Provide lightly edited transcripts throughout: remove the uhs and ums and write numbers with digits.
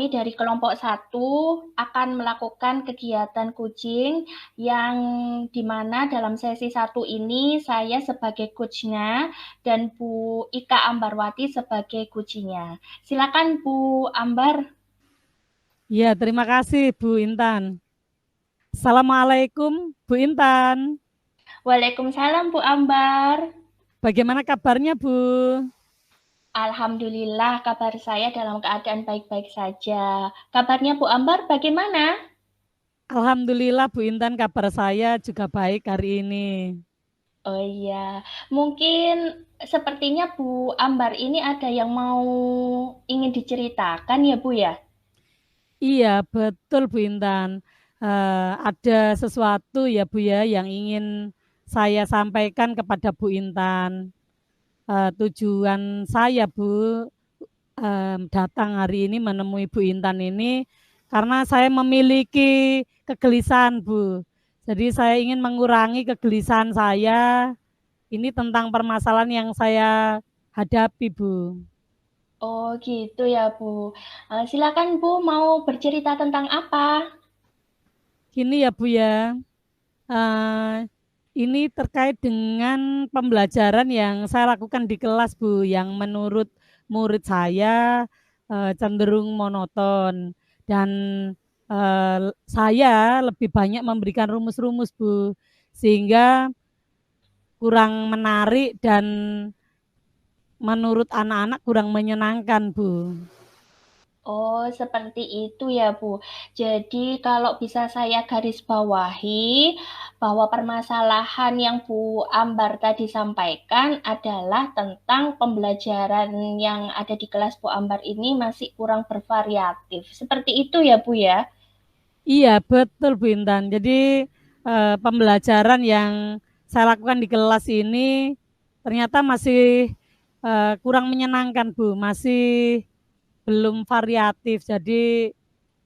kami dari kelompok 1 akan melakukan kegiatan kucing yang di mana dalam sesi 1 ini saya sebagai coach-nya dan Bu Ika Ambarwati sebagai kucinya. Silakan Bu Ambar. Ya, terima kasih Bu Intan. Assalamualaikum Bu Intan. Waalaikumsalam Bu Ambar. Bagaimana kabarnya Bu? Alhamdulillah kabar saya dalam keadaan baik-baik saja. Kabarnya Bu Ambar bagaimana? Alhamdulillah Bu Intan, kabar saya juga baik hari ini. Oh iya, mungkin sepertinya Bu Ambar ini ada yang mau ingin diceritakan ya Bu ya? Iya, betul Bu Intan. Ada sesuatu ya Bu ya yang ingin saya sampaikan kepada Bu Intan. Tujuan saya Bu datang hari ini menemui Bu Intan ini karena saya memiliki kegelisahan Bu. Jadi saya ingin mengurangi kegelisahan saya. Ini tentang permasalahan yang saya hadapi Bu. Oh gitu ya Bu. Silakan Bu mau bercerita tentang apa? Gini ya Bu ya, eh, ini terkait dengan pembelajaran yang saya lakukan di kelas Bu, yang menurut murid saya cenderung monoton dan saya lebih banyak memberikan rumus-rumus Bu, sehingga kurang menarik dan menurut anak-anak kurang menyenangkan Bu. Oh, seperti itu ya, Bu. Jadi kalau bisa saya garis bawahi bahwa permasalahan yang Bu Ambar tadi sampaikan adalah tentang pembelajaran yang ada di kelas Bu Ambar ini masih kurang bervariatif. Seperti itu ya, Bu ya? Iya, betul Bu Intan. Jadi pembelajaran yang saya lakukan di kelas ini ternyata masih kurang menyenangkan Bu, masih belum variatif. Jadi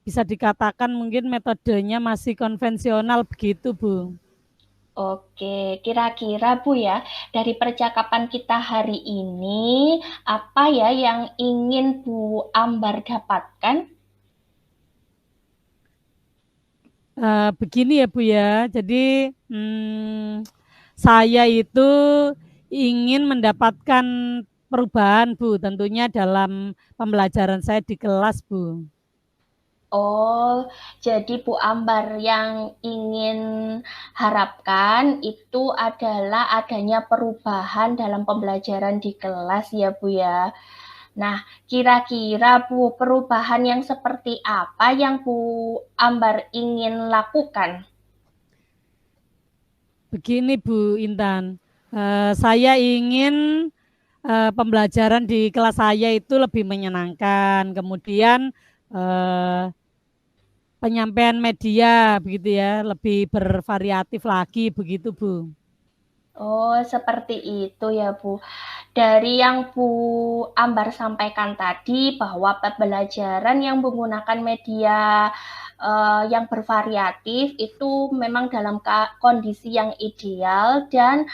bisa dikatakan mungkin metodenya masih konvensional begitu Bu. Oke, kira-kira Bu ya, dari percakapan kita hari ini, apa ya yang ingin Bu Ambar dapatkan? Begini ya Bu ya, jadi saya itu ingin mendapatkan perubahan Bu, tentunya dalam pembelajaran saya di kelas Bu. Oh, jadi Bu Ambar yang ingin harapkan itu adalah adanya perubahan dalam pembelajaran di kelas ya Bu ya. Nah, kira-kira Bu, perubahan yang seperti apa yang Bu Ambar ingin lakukan? Begini Bu Intan, saya ingin pembelajaran di kelas saya itu lebih menyenangkan, kemudian eh, penyampaian media begitu ya, lebih bervariatif lagi begitu Bu. Oh, seperti itu ya Bu. Dari yang Bu Ambar sampaikan tadi bahwa pembelajaran yang menggunakan media yang bervariatif itu memang dalam kondisi yang ideal dan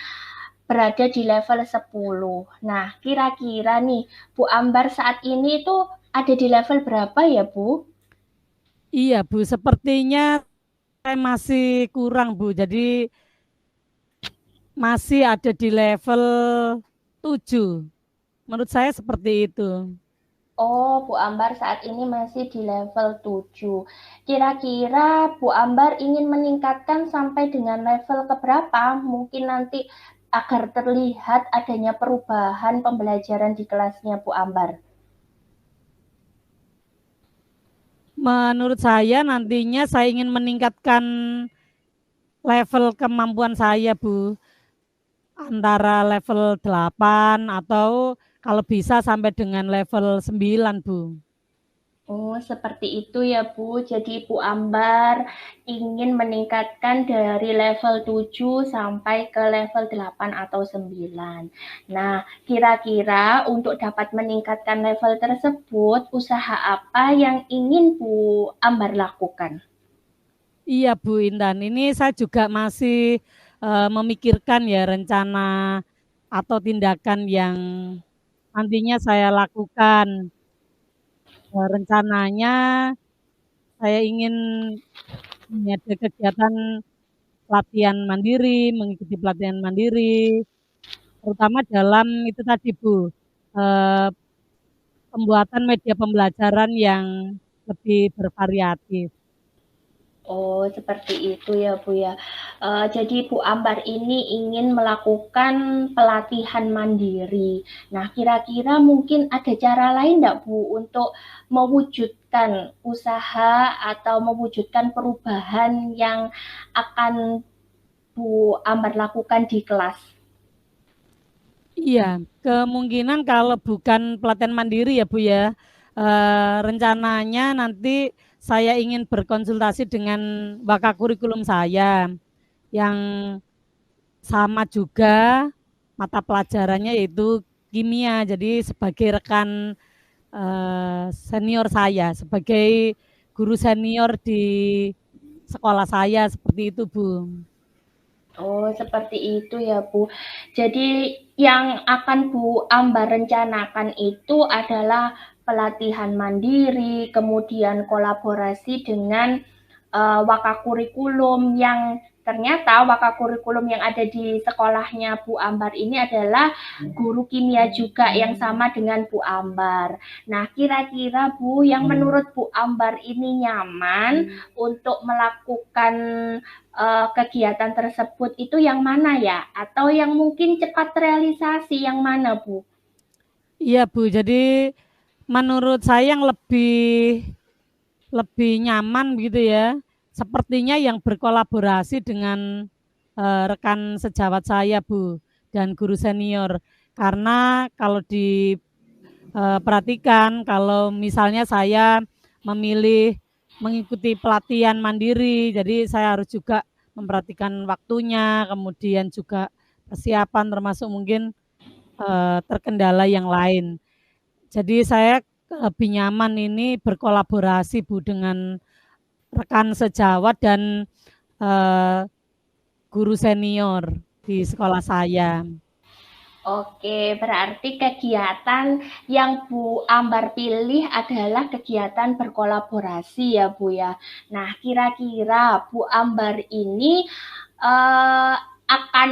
berada di level 10. Nah, kira-kira nih Bu Ambar saat ini itu ada di level berapa ya Bu? Iya Bu, sepertinya saya masih kurang Bu, jadi masih ada di level 7. Menurut saya seperti itu. Oh, Bu Ambar saat ini masih di level 7. Kira-kira Bu Ambar ingin meningkatkan sampai dengan level keberapa? Mungkin nanti agar terlihat adanya perubahan pembelajaran di kelasnya Bu Ambar. Menurut saya nantinya saya ingin meningkatkan level kemampuan saya Bu, antara level 8 atau kalau bisa sampai dengan level 9 Bu. Oh, seperti itu ya, Bu. Jadi Bu Ambar ingin meningkatkan dari level 7 sampai ke level 8 atau 9. Nah, kira-kira untuk dapat meningkatkan level tersebut, usaha apa yang ingin Bu Ambar lakukan? Iya Bu Intan, ini saya juga masih memikirkan ya rencana atau tindakan yang nantinya saya lakukan. rencananya saya ingin ada kegiatan pelatihan mandiri, mengikuti pelatihan mandiri, terutama dalam itu tadi Bu, eee, pembuatan media pembelajaran yang lebih bervariatif. Oh, seperti itu ya, Bu, ya. Jadi Bu Ambar ini ingin melakukan pelatihan mandiri. Nah, kira-kira mungkin ada cara lain nggak, Bu, untuk mewujudkan usaha atau mewujudkan perubahan yang akan Bu Ambar lakukan di kelas? Iya, kemungkinan kalau bukan pelatihan mandiri ya Bu ya, rencananya nanti saya ingin berkonsultasi dengan wakakurikulum saya yang sama juga mata pelajarannya yaitu kimia. Jadi sebagai rekan senior saya, sebagai guru senior di sekolah saya seperti itu Bu. Oh, seperti itu ya, Bu. Jadi yang akan Bu Ambar rencanakan itu adalah pelatihan mandiri, kemudian kolaborasi dengan wakakurikulum yang ternyata wakakurikulum yang ada di sekolahnya Bu Ambar ini adalah guru kimia juga yang sama dengan Bu Ambar. Nah, kira-kira Bu, yang menurut Bu Ambar ini nyaman untuk melakukan kegiatan tersebut itu yang mana ya? Atau yang mungkin cepat realisasi yang mana, Bu? Iya Bu, jadi menurut saya yang lebih nyaman gitu ya, sepertinya yang berkolaborasi dengan rekan sejawat saya Bu dan guru senior. Karena kalau diperhatikan, kalau misalnya saya memilih mengikuti pelatihan mandiri, jadi saya harus juga memperhatikan waktunya, kemudian juga persiapan termasuk mungkin terkendala yang lain. Jadi saya lebih nyaman ini berkolaborasi Bu dengan rekan sejawat dan eh, guru senior di sekolah saya. Oke, berarti kegiatan yang Bu Ambar pilih adalah kegiatan berkolaborasi ya, Bu ya. Nah, kira-kira Bu Ambar ini akan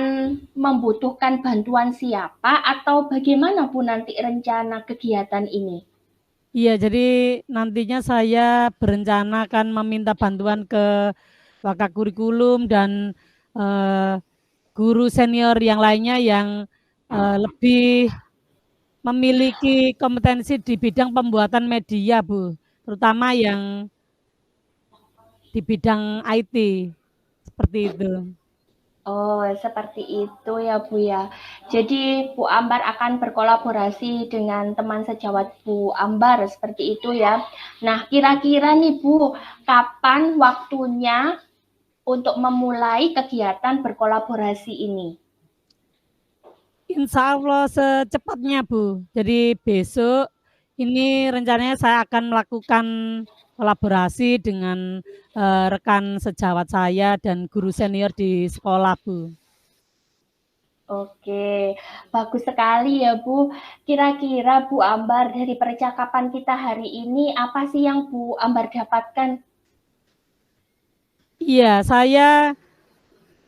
membutuhkan bantuan siapa atau bagaimana Bu nanti rencana kegiatan ini? Iya, jadi nantinya saya berencana akan meminta bantuan ke wakakurikulum dan eh, guru senior yang lainnya yang lebih memiliki kompetensi di bidang pembuatan media, Bu, terutama yang di bidang IT, seperti itu. Oh, seperti itu ya, Bu ya. Jadi Bu Ambar akan berkolaborasi dengan teman sejawat Bu Ambar seperti itu ya. Nah, kira-kira nih Bu, kapan waktunya untuk memulai kegiatan berkolaborasi ini? Insya Allah secepatnya, Bu. Jadi besok ini rencananya saya akan melakukan kolaborasi dengan rekan sejawat saya dan guru senior di sekolah, Bu. Oke, bagus sekali ya Bu. Kira-kira Bu Ambar dari percakapan kita hari ini apa sih yang Bu Ambar dapatkan? Iya, saya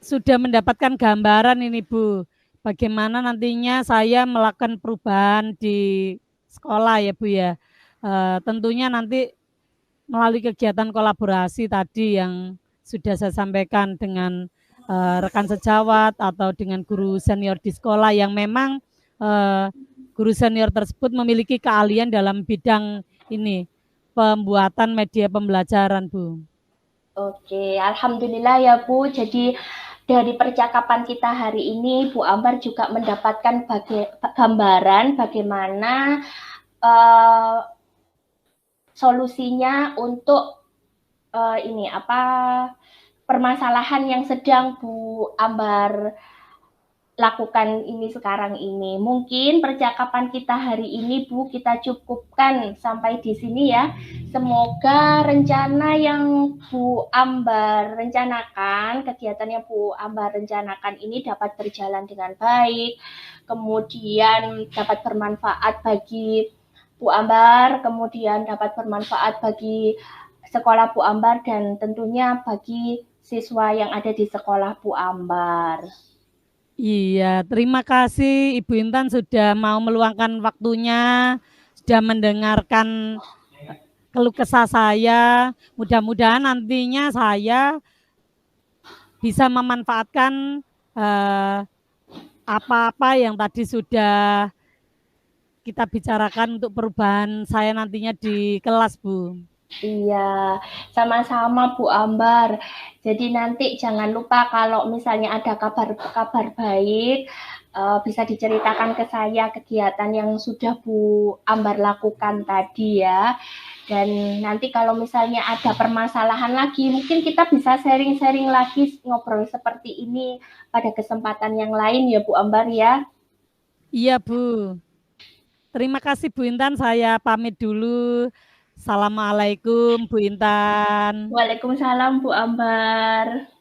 sudah mendapatkan gambaran ini, Bu. Bagaimana nantinya saya melakukan perubahan di sekolah ya, Bu ya. Tentunya nanti melalui kegiatan kolaborasi tadi yang sudah saya sampaikan dengan rekan sejawat atau dengan guru senior di sekolah yang memang guru senior tersebut memiliki keahlian dalam bidang ini, pembuatan media pembelajaran, Bu. Oke, alhamdulillah ya Bu. Jadi dari percakapan kita hari ini, Bu Ambar juga mendapatkan gambaran bagaimana uh, solusinya untuk ini apa permasalahan yang sedang Bu Ambar lakukan ini sekarang ini. Mungkin percakapan kita hari ini Bu kita cukupkan sampai di sini ya. Semoga rencana yang Bu Ambar rencanakan, kegiatan yang Bu Ambar rencanakan ini dapat berjalan dengan baik, kemudian dapat bermanfaat bagi Bu Ambar, kemudian dapat bermanfaat bagi sekolah Bu Ambar dan tentunya bagi siswa yang ada di sekolah Bu Ambar. Iya, terima kasih Ibu Intan sudah mau meluangkan waktunya, sudah mendengarkan keluh kesah saya. Mudah-mudahan nantinya saya bisa memanfaatkan apa-apa yang tadi sudah kita bicarakan untuk perubahan saya nantinya di kelas, Bu. Iya, sama-sama Bu Ambar. Jadi nanti jangan lupa kalau misalnya ada kabar baik, bisa diceritakan ke saya kegiatan yang sudah Bu Ambar lakukan tadi ya. Dan nanti kalau misalnya ada permasalahan lagi, mungkin kita bisa sharing-sharing lagi ngobrol seperti ini pada kesempatan yang lain ya Bu Ambar ya. Iya, Bu. Terima kasih Bu Intan, saya pamit dulu. Assalamualaikum Bu Intan. Waalaikumsalam Bu Ambar.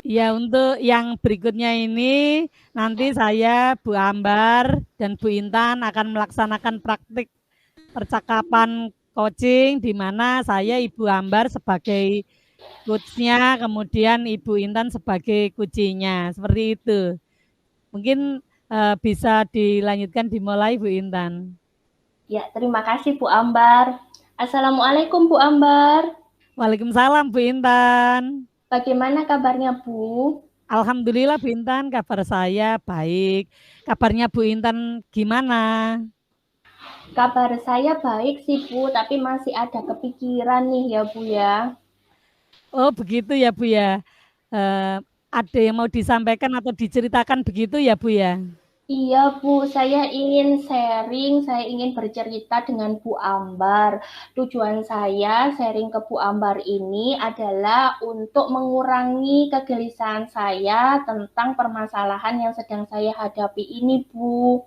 Ya, untuk yang berikutnya ini nanti saya Bu Ambar dan Bu Intan akan melaksanakan praktik percakapan coaching di mana saya Ibu Ambar sebagai coachnya, kemudian Ibu Intan sebagai kuncinya. Seperti itu. Mungkin bisa dilanjutkan dimulai Bu Intan. Ya, terima kasih Bu Ambar. Assalamualaikum Bu Ambar. Waalaikumsalam Bu Intan. Bagaimana kabarnya Bu? Alhamdulillah Bu Intan, kabar saya baik. Kabarnya Bu Intan gimana? Kabar saya baik sih Bu, tapi masih ada kepikiran nih ya Bu ya. Oh begitu ya Bu ya. Ada yang mau disampaikan atau diceritakan begitu ya Bu ya? Iya Bu, saya ingin sharing, saya ingin bercerita dengan Bu Ambar. Tujuan saya sharing ke Bu Ambar ini adalah untuk mengurangi kegelisahan saya tentang permasalahan yang sedang saya hadapi ini Bu.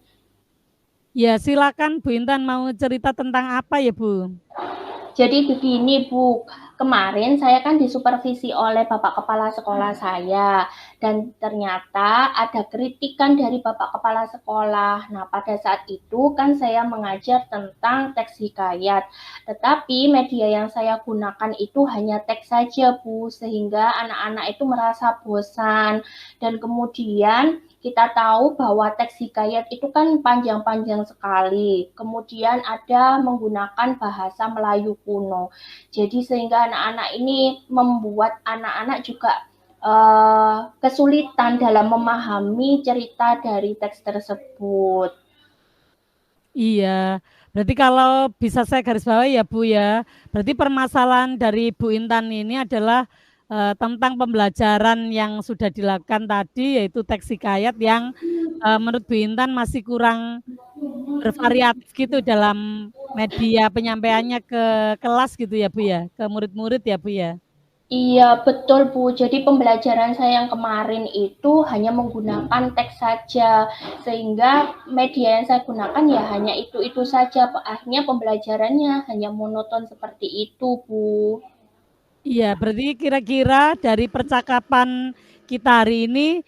Ya silakan Bu Intan mau cerita tentang apa ya Bu? Jadi begini Bu, kemarin saya kan disupervisi oleh Bapak Kepala Sekolah saya dan ternyata ada kritikan dari Bapak Kepala Sekolah. Nah, pada saat itu kan saya mengajar tentang teks hikayat, tetapi media yang saya gunakan itu hanya teks saja Bu, sehingga anak-anak itu merasa bosan dan kemudian kita tahu bahwa teks hikayat itu kan panjang-panjang sekali. Kemudian ada menggunakan bahasa Melayu kuno. Jadi sehingga anak-anak ini membuat anak-anak juga kesulitan dalam memahami cerita dari teks tersebut. Iya, berarti kalau bisa saya garis bawahi ya Bu ya, berarti permasalahan dari Bu Intan ini adalah tentang pembelajaran yang sudah dilakukan tadi, yaitu teks hikayat yang menurut Bu Intan masih kurang bervariatif gitu dalam media penyampaiannya ke kelas gitu ya Bu ya, ke murid-murid ya Bu ya. Iya, betul Bu. Jadi pembelajaran saya yang kemarin itu hanya menggunakan teks saja, sehingga media yang saya gunakan ya hanya itu saja. Akhirnya pembelajarannya hanya monoton seperti itu, Bu. Iya, berarti kira-kira dari percakapan kita hari ini,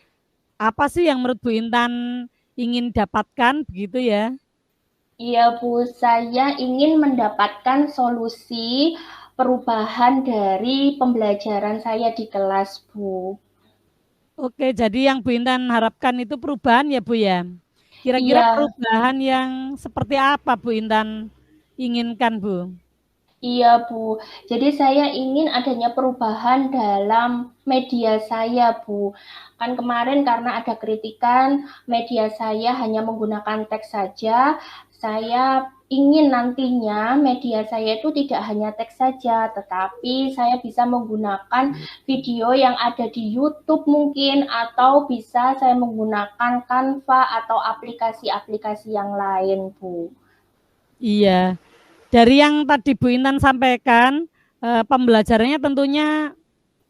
apa sih yang menurut Bu Intan ingin dapatkan begitu ya? Iya, Bu. Saya ingin mendapatkan solusi perubahan dari pembelajaran saya di kelas, Bu. Oke, jadi yang Bu Intan harapkan itu perubahan ya Bu ya? Kira-kira Iya, perubahan yang seperti apa Bu Intan inginkan Bu? iya, Bu. Jadi saya ingin adanya perubahan dalam media saya, Bu. Kan kemarin karena ada kritikan media saya hanya menggunakan teks saja, saya ingin nantinya media saya itu tidak hanya teks saja, tetapi saya bisa menggunakan video yang ada di YouTube mungkin, atau bisa saya menggunakan Canva atau aplikasi-aplikasi yang lain, Bu. Iya, dari yang tadi Bu Intan sampaikan, pembelajarannya tentunya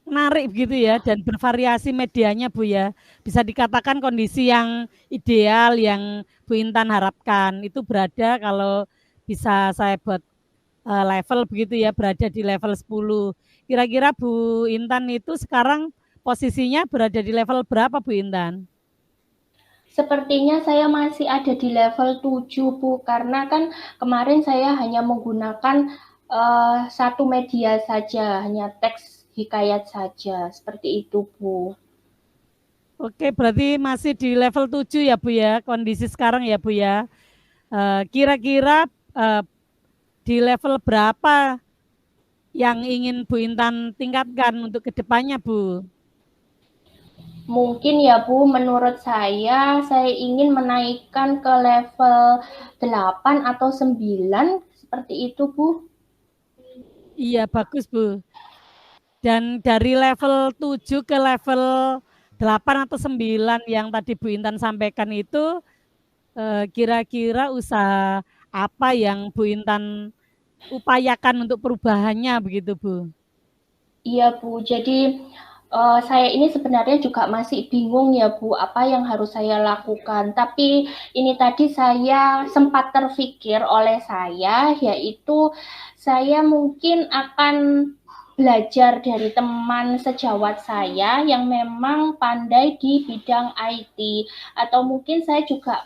menarik gitu ya dan bervariasi medianya Bu ya. Bisa dikatakan kondisi yang ideal yang Bu Intan harapkan itu berada kalau bisa saya buat level begitu ya, berada di level 10. Kira-kira Bu Intan itu sekarang posisinya berada di level berapa Bu Intan? Sepertinya saya masih ada di level 7, Bu, karena kan kemarin saya hanya menggunakan satu media saja, hanya teks hikayat saja, seperti itu, Bu. Oke, berarti masih di level 7 ya Bu ya, kondisi sekarang ya Bu ya. Kira-kira di level berapa yang ingin Bu Intan tingkatkan untuk kedepannya Bu? Mungkin ya, Bu, menurut saya ingin menaikkan ke level 8 atau 9, seperti itu, Bu. Iya, bagus Bu. Dan dari level 7 ke level 8 atau 9 yang tadi Bu Intan sampaikan itu, kira-kira usaha apa yang Bu Intan upayakan untuk perubahannya begitu Bu? Iya, Bu. Jadi saya ini sebenarnya juga masih bingung ya, Bu, apa yang harus saya lakukan. Tapi ini tadi saya sempat terfikir oleh saya, yaitu saya mungkin akan belajar dari teman sejawat saya yang memang pandai di bidang IT, atau mungkin saya juga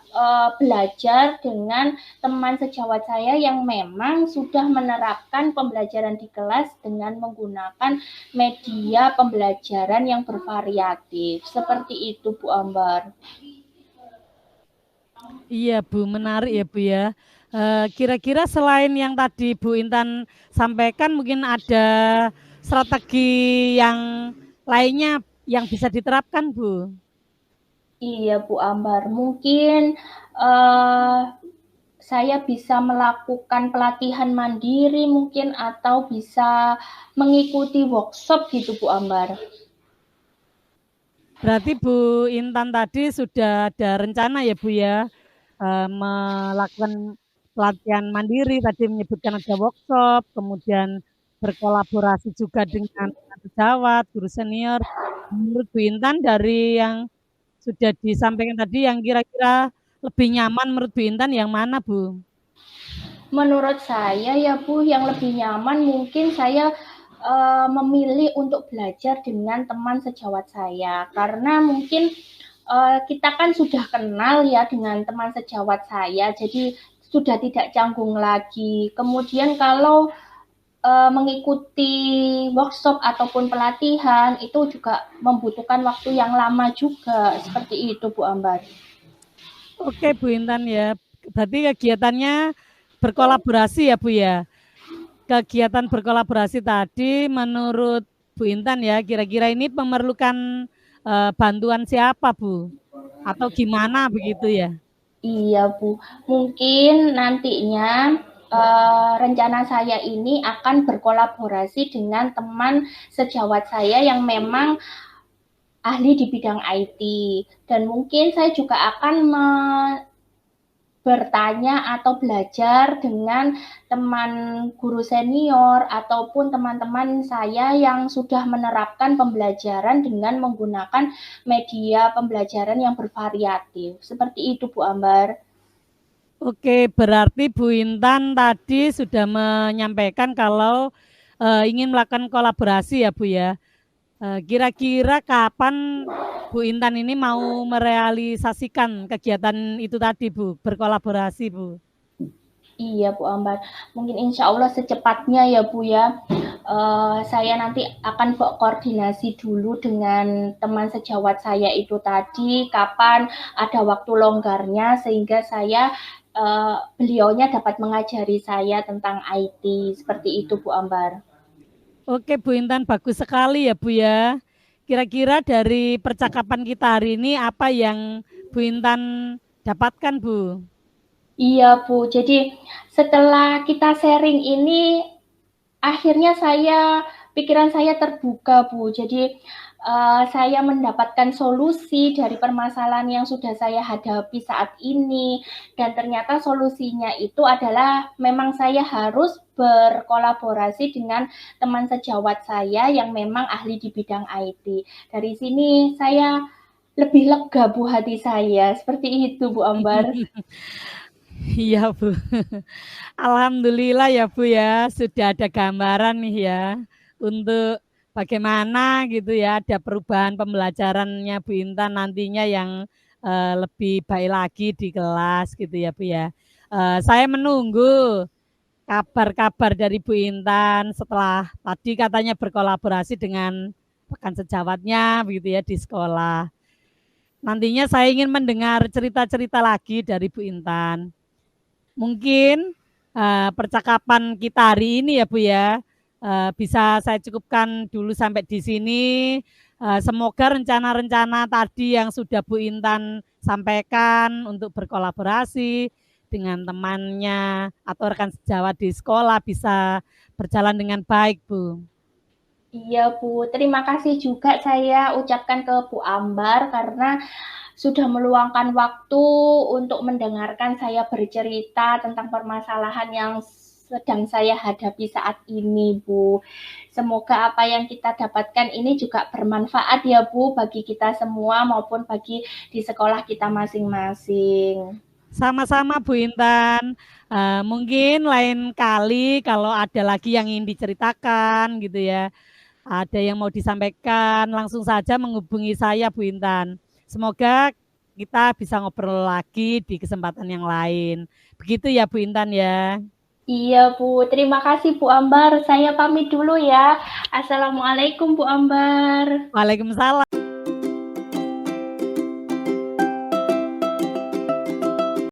belajar dengan teman sejawat saya yang memang sudah menerapkan pembelajaran di kelas dengan menggunakan media pembelajaran yang bervariatif. Seperti itu, Bu Ambar. Iya Bu, menarik ya Bu ya. Kira-kira selain yang tadi Bu Intan sampaikan, mungkin ada strategi yang lainnya yang bisa diterapkan Bu? Iya, Bu Ambar. Mungkin uh, saya bisa melakukan pelatihan mandiri mungkin, atau bisa mengikuti workshop gitu, Bu Ambar. Berarti Bu Intan tadi sudah ada rencana ya Bu ya, melakukan pelatihan mandiri, tadi menyebutkan ada workshop, kemudian berkolaborasi juga dengan sejawat, guru senior. Menurut Bu Intan dari yang sudah disampaikan tadi, yang kira-kira lebih nyaman menurut Bu Intan yang mana Bu? Menurut saya ya, Bu, yang lebih nyaman mungkin saya memilih untuk belajar dengan teman sejawat saya, karena mungkin kita kan sudah kenal ya dengan teman sejawat saya, jadi sudah tidak canggung lagi. Kemudian kalau mengikuti workshop ataupun pelatihan itu juga membutuhkan waktu yang lama juga, seperti itu, Bu Ambar. Oke Bu Intan ya, berarti kegiatannya berkolaborasi ya Bu ya. Kegiatan berkolaborasi tadi menurut Bu Intan ya, kira-kira ini memerlukan bantuan siapa Bu? Atau gimana begitu ya? Iya, Bu. Mungkin nantinya rencana saya ini akan berkolaborasi dengan teman sejawat saya yang memang ahli di bidang IT. Dan mungkin saya juga akan bertanya atau belajar dengan teman guru senior ataupun teman-teman saya yang sudah menerapkan pembelajaran dengan menggunakan media pembelajaran yang bervariatif. Seperti itu, Bu Ambar. Oke, berarti Bu Intan tadi sudah menyampaikan kalau ingin melakukan kolaborasi ya Bu ya. Kira-kira kapan Bu Intan ini mau merealisasikan kegiatan itu tadi Bu, berkolaborasi Bu? Iya, Bu Ambar. Mungkin insya Allah secepatnya ya, Bu ya. Saya nanti akan koordinasi dulu dengan teman sejawat saya itu tadi, kapan ada waktu longgarnya sehingga beliaunya dapat mengajari saya tentang IT. Seperti itu, Bu Ambar. Oke Bu Intan, bagus sekali ya Bu ya. Kira-kira dari percakapan kita hari ini apa yang Bu Intan dapatkan Bu? Iya, Bu. Jadi setelah kita sharing ini, akhirnya pikiran saya terbuka, Bu. Jadi saya mendapatkan solusi dari permasalahan yang sudah saya hadapi saat ini, dan ternyata solusinya itu adalah memang saya harus berkolaborasi dengan teman sejawat saya yang memang ahli di bidang IT. Dari sini saya lebih lega, Bu, hati saya. Seperti itu, Bu Ambar. Iya Bu. Alhamdulillah ya Bu ya, sudah ada gambaran nih ya untuk bagaimana gitu ya, ada perubahan pembelajarannya Bu Intan nantinya yang lebih baik lagi di kelas gitu ya Bu ya. Saya menunggu kabar-kabar dari Bu Intan setelah tadi katanya berkolaborasi dengan rekan sejawatnya begitu ya di sekolah. Nantinya saya ingin mendengar cerita-cerita lagi dari Bu Intan. Mungkin percakapan kita hari ini ya Bu ya, bisa saya cukupkan dulu sampai di sini. Semoga rencana-rencana tadi yang sudah Bu Intan sampaikan untuk berkolaborasi dengan temannya atau rekan sejawat di sekolah bisa berjalan dengan baik Bu. Iya Bu, terima kasih juga saya ucapkan ke Bu Ambar karena sudah meluangkan waktu untuk mendengarkan saya bercerita tentang permasalahan yang sedang saya hadapi saat ini, Bu. Semoga apa yang kita dapatkan ini juga bermanfaat ya, Bu, bagi kita semua maupun bagi di sekolah kita masing-masing. Sama-sama Bu Intan. Mungkin lain kali kalau ada lagi yang ingin diceritakan gitu ya, ada yang mau disampaikan, langsung saja menghubungi saya Bu Intan. Semoga kita bisa ngobrol lagi di kesempatan yang lain. Begitu ya Bu Intan ya. Iya Bu, terima kasih Bu Ambar. Saya pamit dulu ya. Assalamualaikum Bu Ambar. Waalaikumsalam.